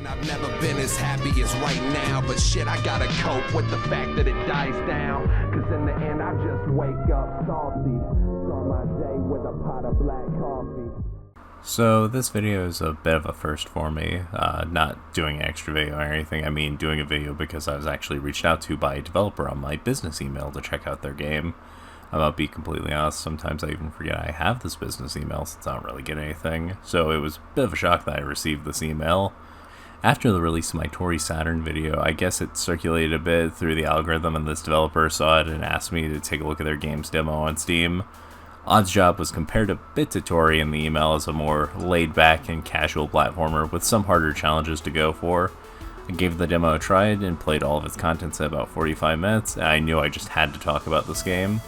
I've never been as happy as right now, but shit, I gotta cope with the fact that it dies down. Cause in the end, I just wake up salty, start my day with a pot of black coffee. So this video is a bit of a first for me, not doing an extra video or anything. I mean doing a video because I was actually reached out to by a developer on my business email to check out their game. I'll be completely honest, sometimes I even forget I have this business email since I don't really get anything, so it was a bit of a shock that I received this email. After the release of my Tori Saturn video, I guess it circulated a bit through the algorithm and this developer saw it and asked me to take a look at their game's demo on Steam. Oddsjob was compared a bit to Tori in the email as a more laid-back and casual platformer with some harder challenges to go for. I gave the demo a try and played all of its contents in about 45 minutes, and I knew I just had to talk about this game.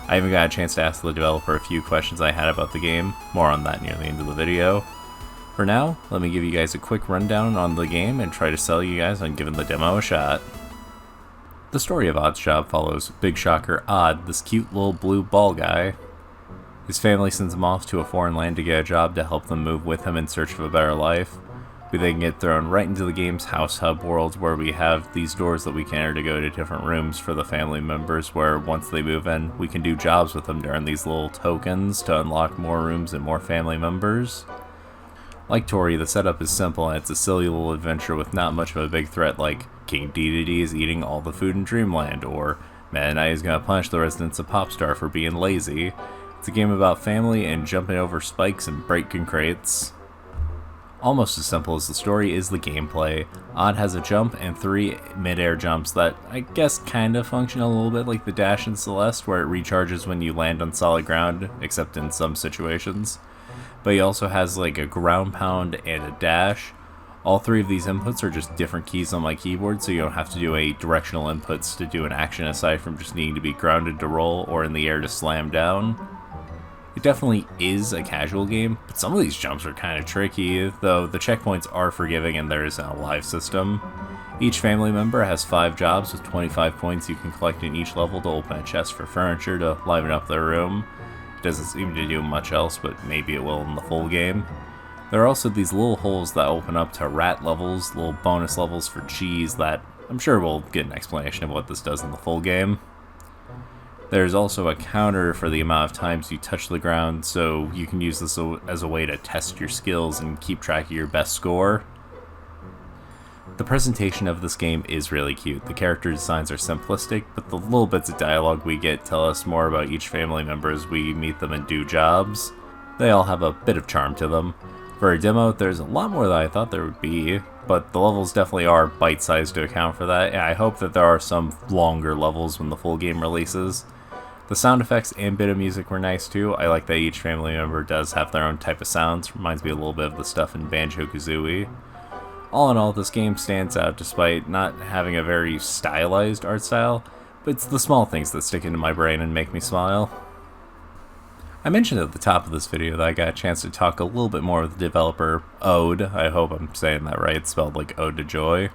I even got a chance to ask the developer a few questions I had about the game, more on that near the end of the video. For now, let me give you guys a quick rundown on the game and try to sell you guys on giving the demo a shot. The story of Oddsjob follows Big Shocker Odd, this cute little blue ball guy. His family sends him off to a foreign land to get a job to help them move with him in search of a better life. We then get thrown right into the game's house hub world where we have these doors that we can enter to go to different rooms for the family members where once they move in, we can do jobs with them during these little tokens to unlock more rooms and more family members. Like Tori, the setup is simple and it's a silly little adventure with not much of a big threat like King Dedede is eating all the food in Dreamland or Meta Knight is gonna punish the residents of Popstar for being lazy. It's a game about family and jumping over spikes and breaking crates. Almost as simple as the story is the gameplay. Odd has a jump and 3 mid-air jumps that I guess kind of function a little bit like the dash in Celeste where it recharges when you land on solid ground, except in some situations. But he also has like a ground pound and a dash. All 3 of these inputs are just different keys on my keyboard, so you don't have to do a directional inputs to do an action aside from just needing to be grounded to roll or in the air to slam down. It definitely is a casual game, but some of these jumps are kind of tricky, though the checkpoints are forgiving and there isn't a live system. Each family member has 5 jobs with 25 points you can collect in each level to open a chest for furniture to liven up their room. It doesn't seem to do much else, but maybe it will in the full game. There are also these little holes that open up to rat levels, little bonus levels for cheese that I'm sure we'll get an explanation of what this does in the full game. There's also a counter for the amount of times you touch the ground, so you can use this as a way to test your skills and keep track of your best score. The presentation of this game is really cute. The character designs are simplistic, but the little bits of dialogue we get tell us more about each family member as we meet them and do jobs. They all have a bit of charm to them. For a demo, there's a lot more than I thought there would be, but the levels definitely are bite-sized to account for that, and I hope that there are some longer levels when the full game releases. The sound effects and bit of music were nice too. I like that each family member does have their own type of sounds. Reminds me a little bit of the stuff in Banjo-Kazooie. All in all, this game stands out despite not having a very stylized art style, but it's the small things that stick into my brain and make me smile. I mentioned at the top of this video that I got a chance to talk a little bit more with the developer, Ode, I hope I'm saying that right, it's spelled like Ode to Joy,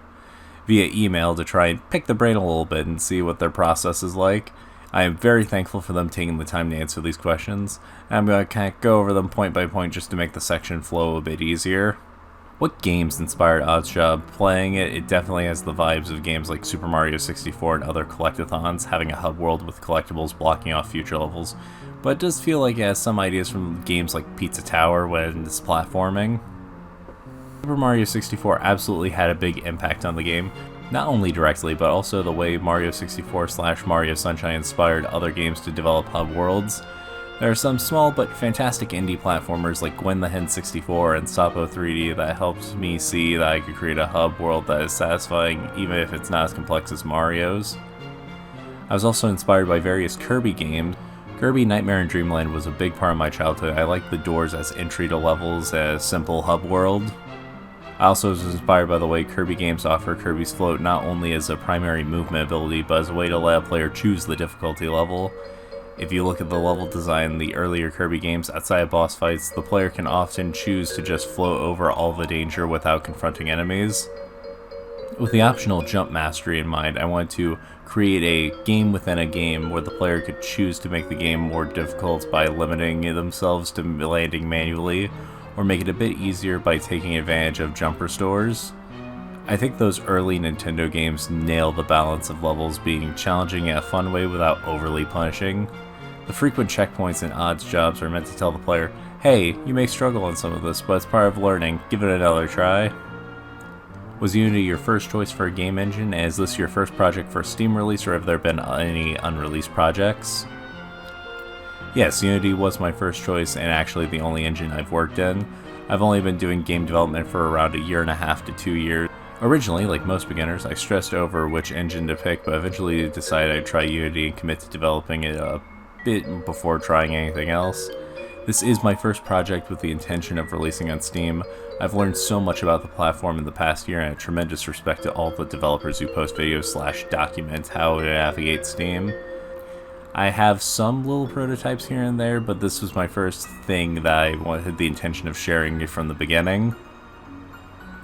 via email to try and pick the brain a little bit and see what their process is like. I am very thankful for them taking the time to answer these questions, and I'm going to kind of go over them point by point just to make the section flow a bit easier. What games inspired Oddsjob? Playing it, it definitely has the vibes of games like Super Mario 64 and other collectathons, having a hub world with collectibles blocking off future levels, but it does feel like it has some ideas from games like Pizza Tower when it's platforming. Super Mario 64 absolutely had a big impact on the game, not only directly, but also the way Mario 64/Mario Sunshine inspired other games to develop hub worlds. There are some small but fantastic indie platformers like Gwen the Hen 64 and Sapo 3D that helped me see that I could create a hub world that is satisfying even if it's not as complex as Mario's. I was also inspired by various Kirby games. Kirby Nightmare in Dreamland was a big part of my childhood. I liked the doors as entry to levels as simple hub world. I also was inspired by the way Kirby games offer Kirby's Float not only as a primary movement ability, but as a way to let a player choose the difficulty level. If you look at the level design in the earlier Kirby games, outside of boss fights, the player can often choose to just float over all the danger without confronting enemies. With the optional jump mastery in mind, I wanted to create a game within a game where the player could choose to make the game more difficult by limiting themselves to landing manually, or make it a bit easier by taking advantage of jump restores. I think those early Nintendo games nail the balance of levels being challenging in a fun way without overly punishing. The frequent checkpoints and odds jobs are meant to tell the player, hey, you may struggle on some of this, but it's part of learning, give it another try. Was Unity your first choice for a game engine, and is this your first project for a Steam release, or have there been any unreleased projects? Yes, Unity was my first choice, and actually the only engine I've worked in. I've only been doing game development for around 1.5 to 2 years. Originally, like most beginners, I stressed over which engine to pick, but eventually decided I'd try Unity and commit to developing it a bit before trying anything else. This is my first project with the intention of releasing on Steam. I've learned so much about the platform in the past year, and a tremendous respect to all the developers who post videos / document how to navigate Steam. I have some little prototypes here and there, but this was my first thing that I had the intention of sharing from the beginning.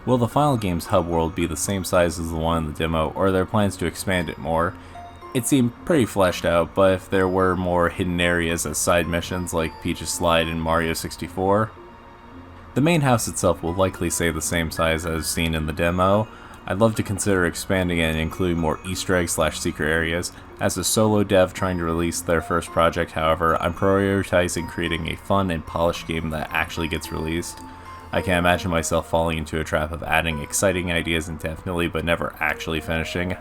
Will the final game's hub world be the same size as the one in the demo, or are there plans to expand it more? It seemed pretty fleshed out, but if there were more hidden areas as side missions like Peach's Slide in Mario 64. The main house itself will likely stay the same size as seen in the demo. I'd love to consider expanding it and including more Easter eggs / secret areas. As a solo dev trying to release their first project, however, I'm prioritizing creating a fun and polished game that actually gets released. I can imagine myself falling into a trap of adding exciting ideas indefinitely but never actually finishing.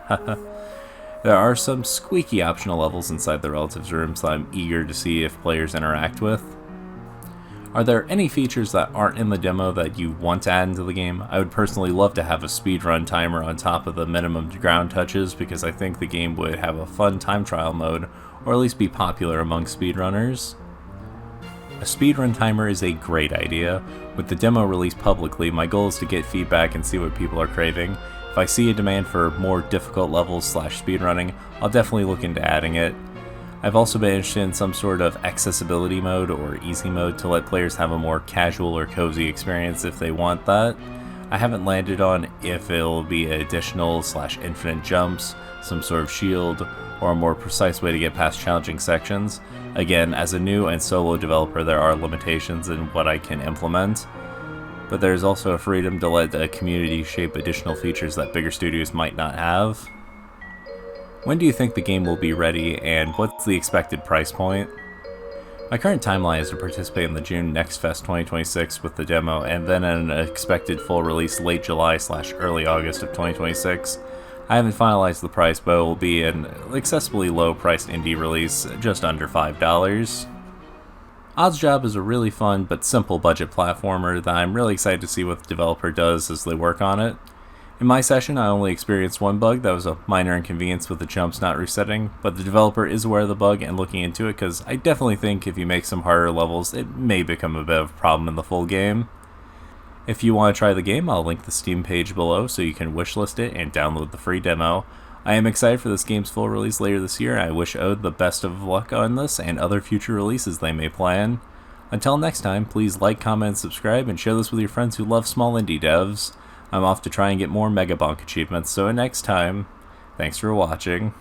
There are some squeaky optional levels inside the relatives rooms that I'm eager to see if players interact with. Are there any features that aren't in the demo that you want to add into the game? I would personally love to have a speedrun timer on top of the minimum ground touches because I think the game would have a fun time trial mode, or at least be popular among speedrunners. A speedrun timer is a great idea. With the demo released publicly, my goal is to get feedback and see what people are craving. If I see a demand for more difficult levels / speedrunning, I'll definitely look into adding it. I've also been interested in some sort of accessibility mode or easy mode to let players have a more casual or cozy experience if they want that. I haven't landed on if it'll be additional / infinite jumps, some sort of shield, or a more precise way to get past challenging sections. Again, as a new and solo developer, there are limitations in what I can implement, but there's also a freedom to let the community shape additional features that bigger studios might not have. When do you think the game will be ready, and what's the expected price point? My current timeline is to participate in the June Next Fest 2026 with the demo, and then an expected full release late July / early August of 2026. I haven't finalized the price, but it will be an accessibly low-priced indie release, just under $5. Oddsjob is a really fun but simple budget platformer that I'm really excited to see what the developer does as they work on it. In my session, I only experienced one bug that was a minor inconvenience with the jumps not resetting, but the developer is aware of the bug and looking into it because I definitely think if you make some harder levels, it may become a bit of a problem in the full game. If you want to try the game, I'll link the Steam page below so you can wishlist it and download the free demo. I am excited for this game's full release later this year, and I wish Ode the best of luck on this and other future releases they may plan. Until next time, please like, comment, and subscribe, and share this with your friends who love small indie devs. I'm off to try and get more Megabonk achievements, so next time, thanks for watching.